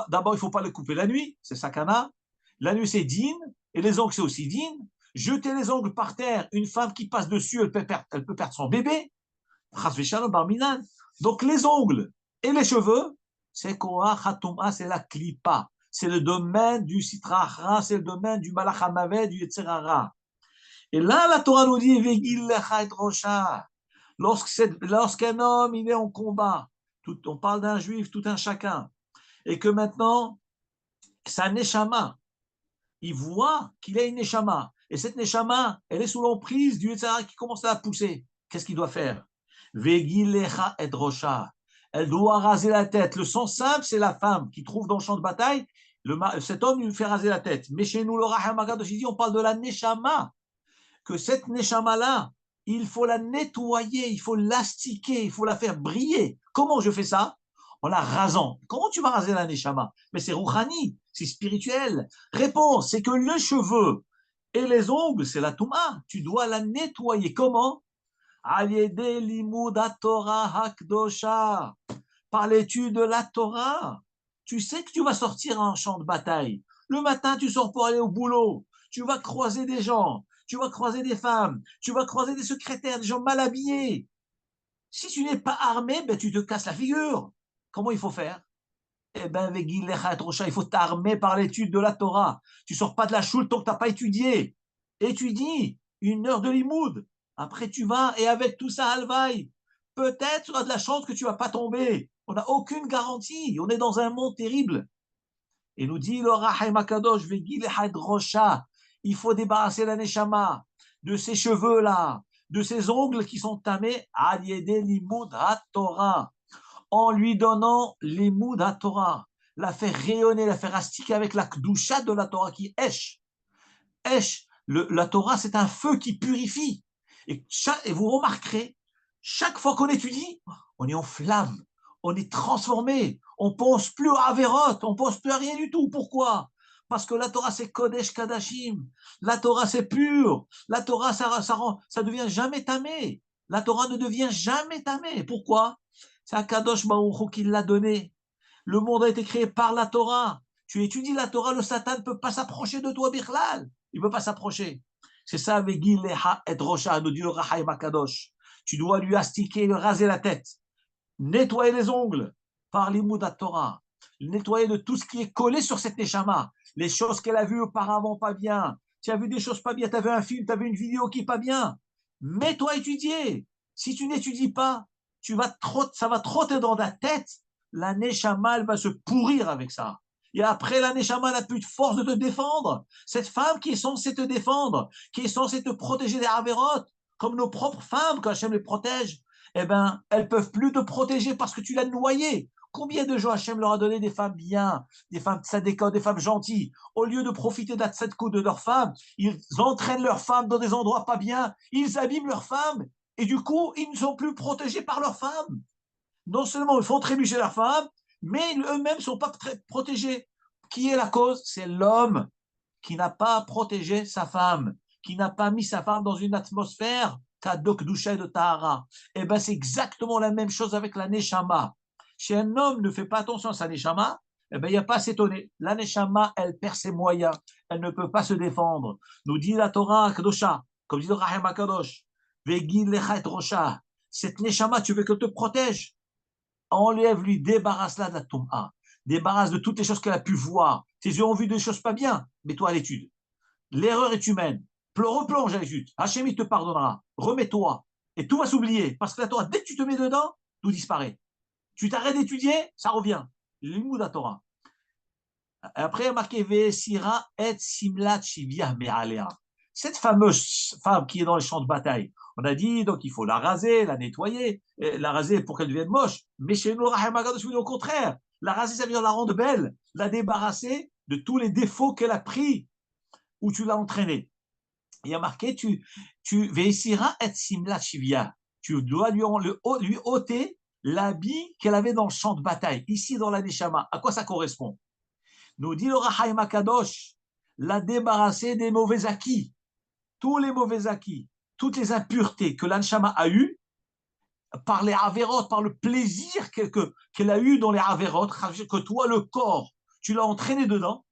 D'abord, il ne faut pas les couper la nuit, c'est sakana. La nuit, c'est din, et les ongles, c'est aussi din. jeter les ongles par terre, une femme qui passe dessus, elle peut perdre son bébé. Donc les ongles et les cheveux, c'est quoi? C'est la klipa. C'est le domaine du sitrahra, c'est le domaine du malachamavet, du yetzerara. Et là, la Torah nous dit, lorsqu'un homme il est en combat, on parle d'un juif, tout un chacun, et que maintenant, sa neshama, il voit qu'il a une neshama, et cette neshama, elle est sous l'emprise du yetzerara qui commence à la pousser. Qu'est-ce qu'il doit faire? Vegilecha et rosha. Elle doit raser la tête. Le sens simple, c'est la femme qui trouve dans le champ de bataille, cet homme lui fait raser la tête. Mais chez nous, le Raham Agadosh dit, on parle de la neshama, que cette neshama-là, il faut la nettoyer, il faut l'astiquer, il faut la faire briller. Comment je fais ça? En la rasant. Comment tu vas raser la neshama? Mais c'est rouhani, c'est spirituel. Réponse, c'est que les cheveux et les ongles, c'est la touma. Tu dois la nettoyer. Comment? Par l'étude de la Torah. Tu sais que tu vas sortir en champ de bataille. Le matin, tu sors pour aller au boulot. Tu vas croiser des gens. Tu vas croiser des femmes. Tu vas croiser des secrétaires, des gens mal habillés. Si tu n'es pas armé, ben, tu te casses la figure. Comment il faut faire? Eh bien, avec il faut t'armer par l'étude de la Torah. Tu ne sors pas de la choule tant que tu n'as pas étudié. Étudie 1 heure de limoud. Après, tu vas et avec tout ça, Alvaï, peut-être tu as de la chance que tu ne vas pas tomber. On n'a aucune garantie. On est dans un monde terrible. Et nous dit le Rahim Akadosh, il faut débarrasser la Neshama de ses cheveux-là, de ses ongles qui sont tamés, Torah, en lui donnant l'imoud à Torah, la faire rayonner, la faire astiquer avec la kdusha de la Torah qui est Esh. Esh, la Torah, c'est un feu qui purifie. Et vous remarquerez, chaque fois qu'on étudie, on est en flamme, on est transformé, on pense plus à Averot, on pense plus à rien du tout. Pourquoi? Parce que la Torah, c'est Kodesh Kadashim. La Torah, c'est pur. La Torah, ça devient jamais tamé. La Torah ne devient jamais tamé. Pourquoi? C'est un Kadosh Baruch Hu qui l'a donné. Le monde a été créé par la Torah. Tu étudies la Torah, le Satan ne peut pas s'approcher de toi, Bichlal. Il ne peut pas s'approcher. C'est ça, Vegilecha et Rocha, nous dit le Rahaim Akadosh. Tu dois lui astiquer, lui raser la tête, nettoyer les ongles par l'imoud à Torah, nettoyer de tout ce qui est collé sur cette neshama, les choses qu'elle a vues auparavant pas bien. Tu as vu des choses pas bien, tu as vu un film, tu as vu une vidéo qui est pas bien. Mets-toi à étudier. Si tu n'étudies pas, ça va trotter dans ta tête. La neshama, elle va se pourrir avec ça. Et après, la neshama n'a plus de force de te défendre. Cette femme qui est censée te défendre, qui est censée te protéger des avérotes, comme nos propres femmes, quand Hachem les protège, eh ben, elles peuvent plus te protéger parce que tu l'as noyée. Combien de gens Hachem leur a donné des femmes bien, des femmes tzadéka, des femmes gentilles. Au lieu de profiter de la tzadkou de leurs femmes, ils entraînent leurs femmes dans des endroits pas bien, ils abîment leurs femmes, et du coup, ils ne sont plus protégés par leurs femmes. Non seulement ils font trébucher leurs femmes, mais eux-mêmes ne sont pas protégés. Qui est la cause? C'est l'homme qui n'a pas protégé sa femme, qui n'a pas mis sa femme dans une atmosphère kadok doucha de tahara. Eh bien, c'est exactement la même chose avec la neshama. Si un homme ne fait pas attention à sa neshama, eh bien, il n'y a pas à s'étonner. La neshama, elle perd ses moyens. Elle ne peut pas se défendre. Nous dit la Torah Kadosha, comme dit le Rahim Akadosh, Vegil lecha et rosha. Cette neshama, tu veux qu'elle te protège? Enlève-lui, débarrasse-la de la touma. Débarrasse de toutes les choses qu'elle a pu voir. Tes yeux ont vu des choses pas bien, mets-toi à l'étude. L'erreur est humaine. Replonge à l'étude. Hachem, il te pardonnera. Remets-toi. Et tout va s'oublier. Parce que la Torah, dès que tu te mets dedans, tout disparaît. Tu t'arrêtes d'étudier, ça revient. L'imoud à Torah. Après, il y a marqué Vesira et Simlat Shivia Me'alea. Cette fameuse femme qui est dans les champs de bataille, on a dit donc il faut la raser, la nettoyer, la raser pour qu'elle devienne moche. Mais chez nous, au contraire, la raser, ça veut dire la rendre belle, la débarrasser de tous les défauts qu'elle a pris ou tu l'as entraînée. Il y a marqué tu Vesira et Simlat Shivia. Tu dois lui ôter l'habit qu'elle avait dans le champ de bataille, ici dans la Neshama. À quoi ça correspond? Nous dit le Rahaim Akadosh, la débarrasser des mauvais acquis, tous les mauvais acquis, toutes les impuretés que l'Anshama a eues, par les Averot, par le plaisir qu'elle a eu dans les Averot, que toi, le corps, tu l'as entraîné dedans,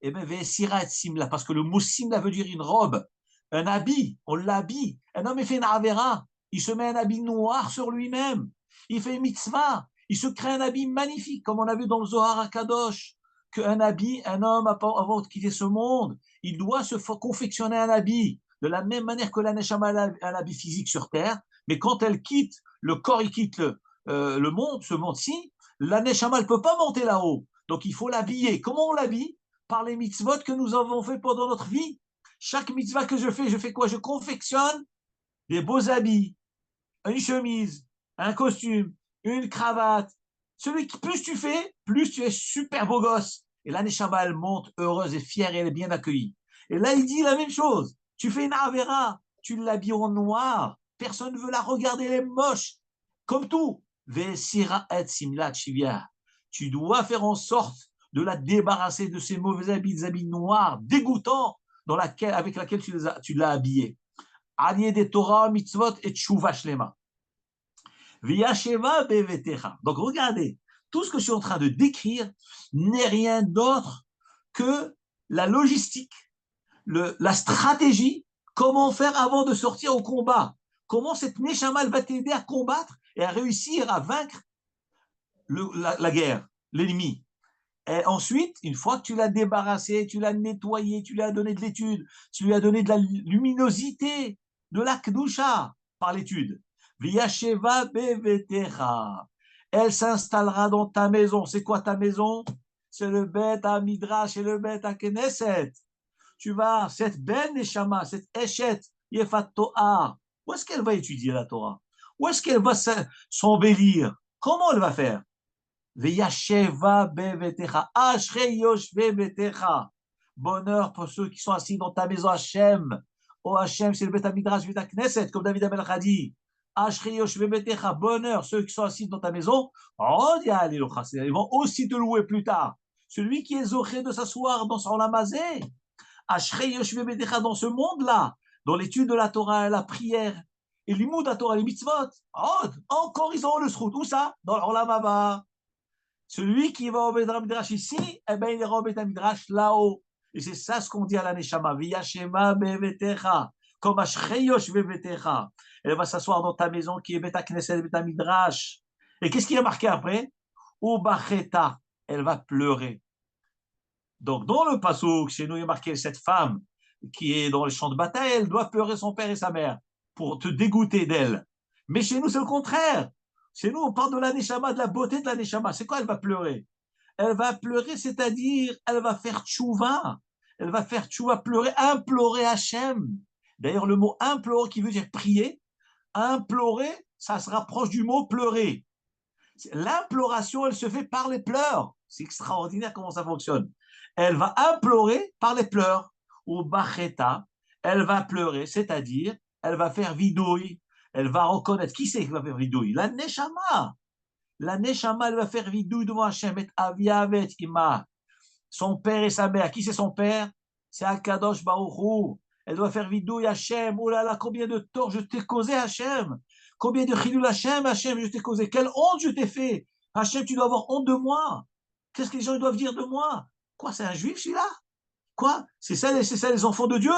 et bien, Vesira et Simla, parce que le mot Simla veut dire une robe, un habit, on l'habille. Un homme, il fait une avera, il se met un habit noir sur lui-même. Il fait une mitzvah, il se crée un habit magnifique, comme on a vu dans le Zohar à Kadosh, qu'un habit, un homme, avant de quitter ce monde, il doit se confectionner un habit, de la même manière que la Neshama a un habit physique sur terre, mais quand elle quitte, le corps, il quitte le monde, ce monde-ci, la Neshama ne peut pas monter là-haut. Donc il faut l'habiller. Comment on l'habille? Par les mitzvot que nous avons fait pendant notre vie. Chaque mitzvah que je fais quoi? Je confectionne des beaux habits, une chemise, un costume, une cravate. Celui qui plus tu fais, plus tu es super beau gosse. Et là, Neshama, elle monte heureuse et fière et elle est bien accueillie. Et là, il dit la même chose. Tu fais une avera, tu l'habilles en noir. Personne ne veut la regarder, elle est moche. Comme tout. Tu dois faire en sorte de la débarrasser de ces mauvais habits, des habits noirs, dégoûtants, avec laquelle tu l'as habillée. Allié des Torah, mitzvot et tshuva shlema. Donc regardez, tout ce que je suis en train de décrire n'est rien d'autre que la logistique, la stratégie, comment faire avant de sortir au combat. Comment cette Neshama va t'aider à combattre et à réussir à vaincre la guerre, l'ennemi. Et ensuite, une fois que tu l'as débarrassé, tu l'as nettoyé, tu lui as donné de l'étude, tu lui as donné de la luminosité, de la kedusha par l'étude. V'yasheva bevetecha. Elle s'installera dans ta maison. C'est quoi ta maison? C'est le Bet à Midrash et le Bet à Knesset. Tu vas, cette Ben Neshama, cette Eshet, Yefat To'ar, où est-ce qu'elle va étudier la Torah? Où est-ce qu'elle va s'embellir? Comment elle va faire? Veyasheva bevetecha, ashrei yoshve betecha. Bonheur pour ceux qui sont assis dans ta maison, Hachem. Oh Hachem, c'est le Bet Midrash, Bet Knesset, comme David Amelach a dit. Ashrei yoshve betecha, bonheur, ceux qui sont assis dans ta maison. Oh, ils vont aussi te louer plus tard. Celui qui est zoché de s'asseoir dans son lamazé. Ashrei yoshve betecha, dans ce monde-là, dans l'étude de la Torah, la prière, et l'imoud de la Torah, les mitzvot. Oh, encore ils ont le srout. Où ça? Dans l'Olam. Celui qui va au Beth Midrash ici, eh ben, il ira au Beth Midrash là-haut. Et c'est ça ce qu'on dit à la Neshama. Viyashema bevetecha. Comme Ashreyosh bevetecha. Elle va s'asseoir dans ta maison qui est Beth Knesset, Beth Midrash. Et qu'est-ce qui est marqué après? Ubacheta. Elle va pleurer. Donc, dans le passage, chez nous, il est marqué cette femme qui est dans le champ de bataille, elle doit pleurer son père et sa mère pour te dégoûter d'elle. Mais chez nous, c'est le contraire. Chez nous, on parle de la Neshama, de la beauté de la Neshama. C'est quoi elle va pleurer? Elle va pleurer, c'est-à-dire, elle va faire tchouva. Elle va faire tchouva, pleurer, implorer Hachem. D'ailleurs, le mot implorer qui veut dire prier, implorer, ça se rapproche du mot pleurer. L'imploration, elle se fait par les pleurs. C'est extraordinaire comment ça fonctionne. Elle va implorer par les pleurs. Ou bacheta, elle va pleurer, c'est-à-dire, elle va faire vidouille. Elle va reconnaître. Qui c'est qui va faire vidouille? La Neshama. La Neshama, elle va faire vidouille devant Hachem. Et Aviavet Ima. Son père et sa mère. Qui c'est son père? C'est Akadosh Baruch Hu. Elle doit faire vidouille Hachem. Oh là là, combien de tort je t'ai causé, Hachem. Combien de chilul Hachem, Hachem, je t'ai causé. Quelle honte je t'ai fait. Hachem, tu dois avoir honte de moi. Qu'est-ce que les gens doivent dire de moi? Quoi, c'est un juif celui-là? Quoi? C'est ça les enfants de Dieu?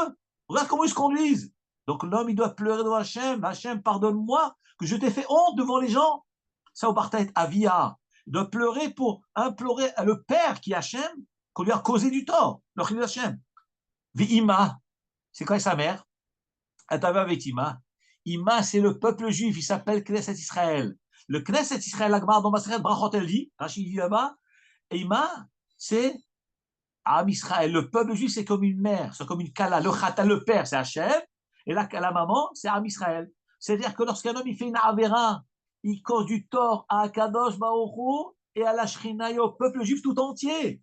Regarde comment ils se conduisent. Donc l'homme, il doit pleurer devant Hachem. Hachem, pardonne-moi que je t'ai fait honte devant les gens. Ça, au partait Avia. Il doit pleurer pour implorer le père qui est Hachem, qu'on lui a causé du tort. Le chilul Hachem. Ima, c'est quoi sa mère? Attends, avec Ima. Ima, c'est le peuple juif, il s'appelle Knesset Israël. Le Knesset Israël, l'Agmar dans Maseret Brachot, elle dit, Rachid dit là-bas, Ima, c'est Am Israël. Le peuple juif, c'est comme une mère, c'est comme une kala. Le chata, le père, c'est Hachem, et la maman, c'est Am Israël. C'est-à-dire que lorsqu'un homme il fait une avéra, il cause du tort à Akadosh Baruch et à la Shrina et au peuple juif tout entier.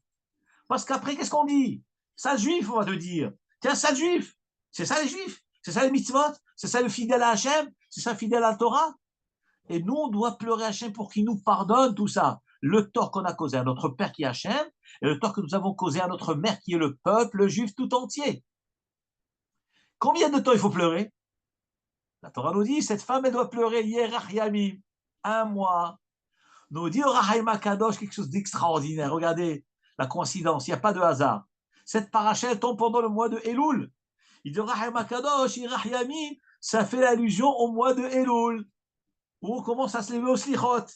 Parce qu'après, qu'est-ce qu'on dit? Sale juif, on va te dire. Tiens, sale juif. C'est ça les juifs. C'est ça les mitzvot. C'est ça le fidèle à Hachem. C'est ça le fidèle à la Torah. Et nous, on doit pleurer Hachem pour qu'il nous pardonne tout ça. Le tort qu'on a causé à notre père qui est Hachem et le tort que nous avons causé à notre mère qui est le peuple juif tout entier. Combien de temps il faut pleurer? La Torah nous dit, cette femme, elle doit pleurer Yerach Yamim, 1 mois. Nous dit au Rahaim Kadosh quelque chose d'extraordinaire. Regardez la coïncidence, il n'y a pas de hasard. Cette paracha, elle tombe pendant le mois de Elul. Il dit Rahim Akadosh, Irahyamin, ça fait allusion au mois de Elul, où on commence à se lever au Slichot,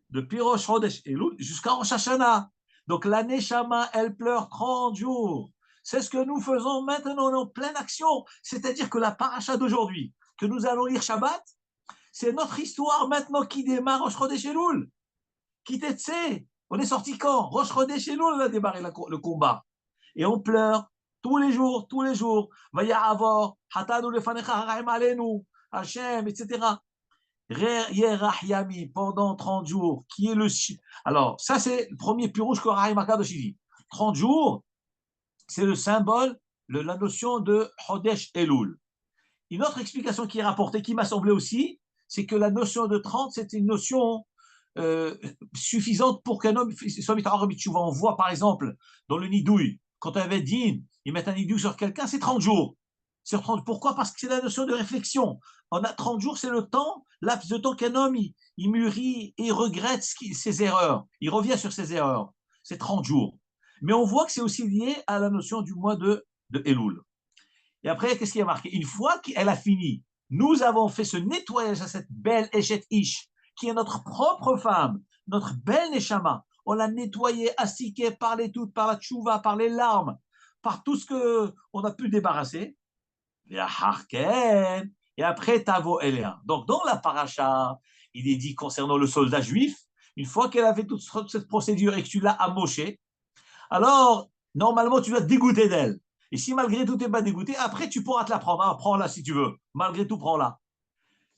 depuis Rosh Chodesh Elul jusqu'à Rosh Hashanah. Donc la Neshama, elle pleure 30 jours. C'est ce que nous faisons maintenant en pleine action. C'est-à-dire que la paracha d'aujourd'hui, que nous allons lire Shabbat, c'est notre histoire maintenant qui démarre Rosh Chodesh Elul. Qui t'est, on est sorti quand Rosh Chodesh Elul, on a démarré le combat. Et on pleure tous les jours, tous les jours. Vaya avor, hatanu lefanecha haraim alenu, Hashem, etc. Yerachiyami, pendant 30 jours, qui est le... Alors, ça, c'est le premier pirouche que Rahim Akadosh dit. 30 jours, c'est le symbole, la notion de Chodesh Elul. Une autre explication qui est rapportée, qui m'a semblé aussi, c'est que la notion de 30, c'est une notion suffisante pour qu'un homme soit mis à tchouva. On voit, par exemple, dans le nidouille, quand on avait dit, ils mettent un nidouille sur quelqu'un, c'est 30 jours. Sur 30, pourquoi? Parce que c'est la notion de réflexion. On a 30 jours, c'est le temps, laps de temps qu'un homme, il mûrit et regrette ses erreurs. Il revient sur ses erreurs. C'est 30 jours. Mais on voit que c'est aussi lié à la notion du mois de Elul. Et après, qu'est-ce qui a marqué? Une fois qu'elle a fini, nous avons fait ce nettoyage à cette belle Eshet Ish, qui est notre propre femme, notre belle Neshama. On l'a nettoyée, astiquée par les toutes, par la tchouva, par les larmes, par tout ce qu'on a pu débarrasser. Et après, Tavo Eléa. Donc, dans la paracha, il est dit concernant le soldat juif, une fois qu'elle a fait toute cette procédure et que tu l'as amoché, alors, normalement, tu dois te dégoûter d'elle. Et si malgré tout, tu n'es pas dégoûté, après, tu pourras te la prendre. Ah, prends-la si tu veux. Malgré tout, prends-la.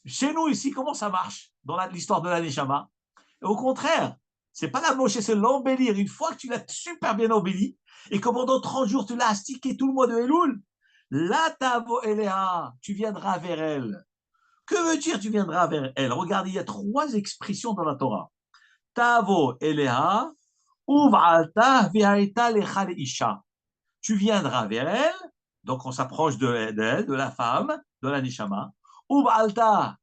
Chez nous, ici, comment ça marche dans l'histoire de la Neshama? Au contraire, c'est pas la mocher, c'est l'embellir. Une fois que tu l'as super bien embelli, et que pendant 30 jours, tu l'as astiqué tout le mois de Elul, là, Tavo Eléa, tu viendras vers elle. Que veut dire tu viendras vers elle? Regarde, il y a 3 expressions dans la Torah. Tavo Eléa, Uv'alta v'haïta lecha leisha. Tu viendras vers elle, donc on s'approche d'elle, de la femme, de la neshama. Uv'alta,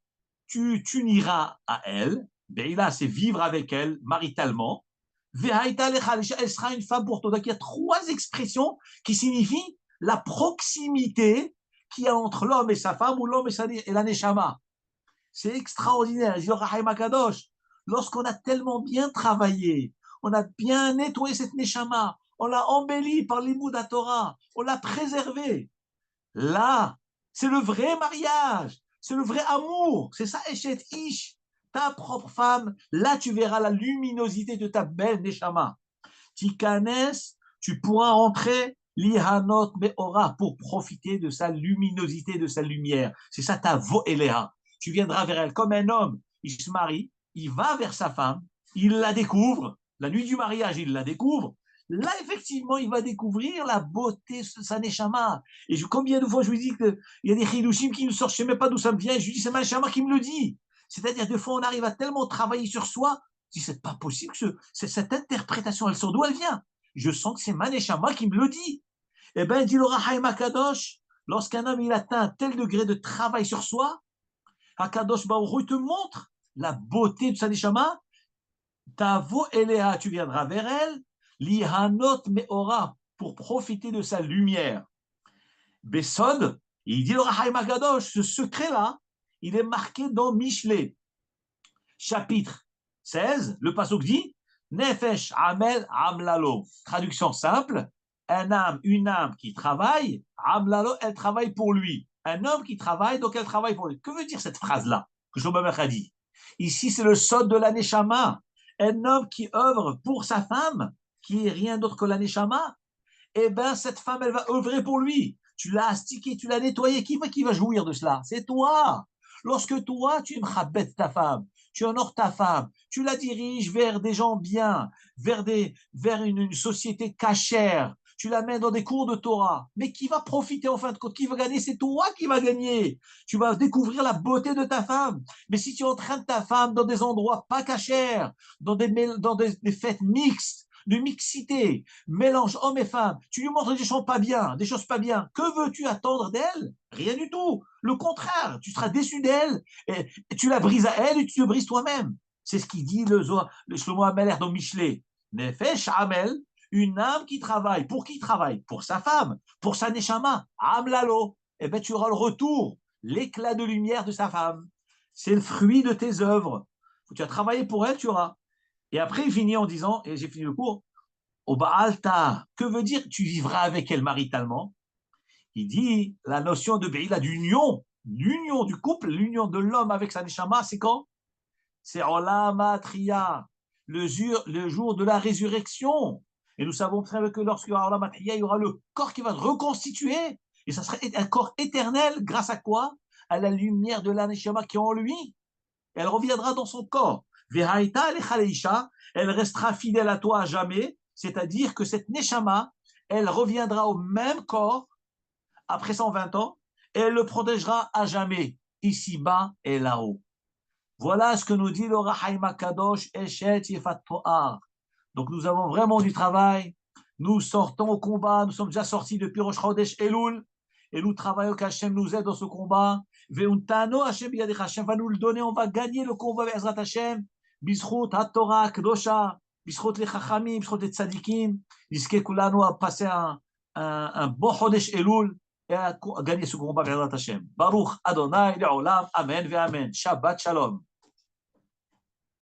tu n'iras à elle. Beila, c'est vivre avec elle maritalement. V'haïta lecha leisha, elle sera une femme pour toi. Donc il y a 3 expressions qui signifient la proximité qu'il y a entre l'homme et sa femme ou l'homme et la neshama. C'est extraordinaire. Je Rahim Akadosh, lorsqu'on a tellement bien travaillé, on a bien nettoyé cette neshama, on l'a embellie par l'imoud Torah, on l'a préservée. Là, c'est le vrai mariage, c'est le vrai amour, c'est ça, Eshet Ish, ta propre femme. Là, tu verras la luminosité de ta belle neshama. Tikanes, tu pourras rentrer lihanot me'ora pour profiter de sa luminosité, de sa lumière. C'est ça ta vo'eleha. Tu viendras vers elle comme un homme. Il se marie, il va vers sa femme, il la découvre. La nuit du mariage, il la découvre. Là, effectivement, il va découvrir la beauté de sa neshama. Et combien de fois je lui dis qu'il y a des chidushim qui me sortent, je ne sais même pas d'où ça me vient, je lui dis, c'est ma neshama qui me le dit. C'est-à-dire, des fois, on arrive à tellement travailler sur soi, je dis, c'est pas possible que cette interprétation, elle sort d'où elle vient? Je sens que c'est ma neshama qui me le dit. Eh bien, dit le Rahim Akadosh, lorsqu'un homme il atteint un tel degré de travail sur soi, Akadosh Baruch Hu te montre la beauté de sa neshama. Tavo Eléa, tu viendras vers elle, lihanot me'ora, pour profiter de sa lumière. Besod, il dit le Rahim Akadosh, ce secret-là, il est marqué dans Michelet, chapitre 16, le pasuk dit Nefesh Amel Amlalo. Traduction simple, une âme qui travaille, Amlalo, elle travaille pour lui. Un homme qui travaille, donc elle travaille pour lui. Que veut dire cette phrase-là que Shlomo a dit? Ici, c'est le sod de la Neshama. Un homme qui œuvre pour sa femme, qui est rien d'autre que la Neshama, eh bien, cette femme, elle va œuvrer pour lui. Tu l'as astiqué, tu l'as nettoyé. Qui va jouir de cela? C'est toi. Lorsque toi, tu m'chabet ta femme, tu honores ta femme, tu la diriges vers des gens bien, vers une société cachère, tu la mets dans des cours de Torah. Mais qui va profiter en fin de compte? Qui va gagner? C'est toi qui vas gagner. Tu vas découvrir la beauté de ta femme. Mais si tu entraînes ta femme dans des endroits pas cachers, dans des fêtes mixtes, de mixité, mélange hommes et femmes, tu lui montres des choses pas bien, que veux-tu attendre d'elle? Rien du tout. Le contraire, tu seras déçu d'elle, et tu la brises à elle et tu te brises toi-même. C'est ce qu'il dit le Shlomo Ameler dans Michelet. Nefesh Amel, Une âme qui travaille. Pour qui travaille? Pour sa femme, pour sa neshama. Amlalo. Eh bien, tu auras le retour, l'éclat de lumière de sa femme. C'est le fruit de tes œuvres. Tu as travaillé pour elle, tu auras. Et après, il finit en disant, et j'ai fini le cours, au Baalta, que veut dire tu vivras avec elle maritalement? Il dit la notion de Beïla, d'union, l'union du couple, l'union de l'homme avec sa neshama, c'est quand? C'est Olamatria, le jour de la résurrection. Et nous savons très bien que lorsqu'il y aura Olamatria, il y aura le corps qui va se reconstituer. Et ça serait un corps éternel, grâce à quoi? À la lumière de la neshama qui est en lui. Elle reviendra dans son corps. Elle restera fidèle à toi à jamais, c'est-à-dire que cette neshama, elle reviendra au même corps après 120 ans et elle le protégera à jamais, ici-bas et là-haut. Voilà ce que nous dit le Rahaim Kadosh Eshet Yefat To'ar. Donc nous avons vraiment du travail. Nous sortons au combat. Nous sommes déjà sortis depuis Rosh Chodesh Elul. Et nous travaillons qu'Hachem nous aide dans ce combat. Veuntano Hachem Biyadech, Hachem va nous le donner. On va gagner le combat avec Ezrat Hachem. Bizchut HaTorah Kedosha. Bizchut les Chachamim. Bizchut les Tzadikim. Yizke Kulanu a passé un bon Chodesh Elul. Et à gagner ce combat avec Ezrat Hachem. Baruch Adonai Le'olam. Amen ve Amen. Shabbat Shalom.